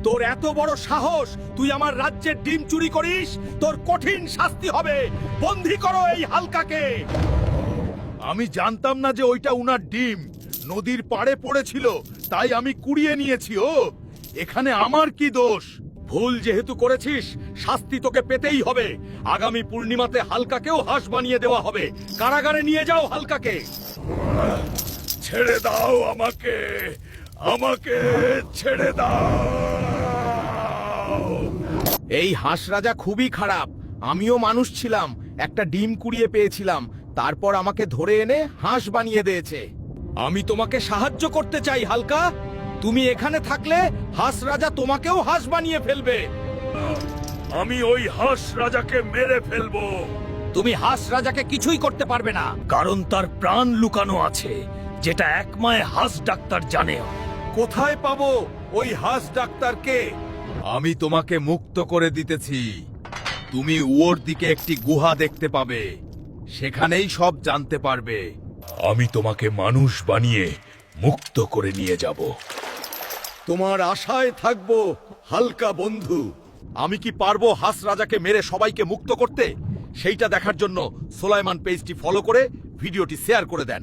তোর এত বড় সাহস, তুই আমার রাজ্যের ডিম চুরি করিস? তোর কঠিন শাস্তি হবে। বন্দী করো এই হালকাকে। আমি জানতাম না যে ওইটা উনার ডিম। নদীর পাড়ে পড়েছিল, তাই আমি কুড়িয়ে নিয়েছি। ও, এখানে আমার কি দোষ? ভুল যেহেতু করেছিস, শাস্তি তোকে পেতেই হবে। আগামী পূর্ণিমাতে হালকাকেও হাঁস বানিয়ে দেওয়া হবে। কারাগারে নিয়ে যাও হালকাকে। ছেড়ে দাও আমাকে, আমাকে ছেড়ে দাও। এই হাঁস রাজা খুবই খারাপ। আমিও মানুষ ছিলাম, একটা ডিম কুড়িয়ে পেয়েছিলাম, তারপর আমাকে ধরে এনে হাঁস বানিয়ে দিয়েছে। আমি তোমাকে সাহায্য করতে চাই হালকা। তুমি এখানে থাকলে হাঁস রাজা তোমাকেও হাঁস বানিয়ে ফেলবে। আমি ওই হাঁস রাজাকে মেরে ফেলবো। তুমি হাঁস রাজাকে কিছুই করতে পারবে না, কারণ তার প্রাণ লুকানো আছে, যেটা একমায় হাঁস ডাক্তার জানে। কোথায় পাবো ওই হাঁস ডাক্তারকে? আমি তোমাকে মুক্ত করে দিতেছি। তুমি ওর দিকে একটি গুহা দেখতে পাবে, সেখানেই সব জানতে পারবে। আমি তোমাকে মানুষ বানিয়ে মুক্ত করে নিয়ে যাব। তোমার আশায় থাকবো হালকা বন্ধু। আমি কি পারবো হাঁস রাজাকে মেরে সবাইকে মুক্ত করতে? সেইটা দেখার জন্য সোলাইমান পেজটি ফলো করে ভিডিওটি শেয়ার করে দেন।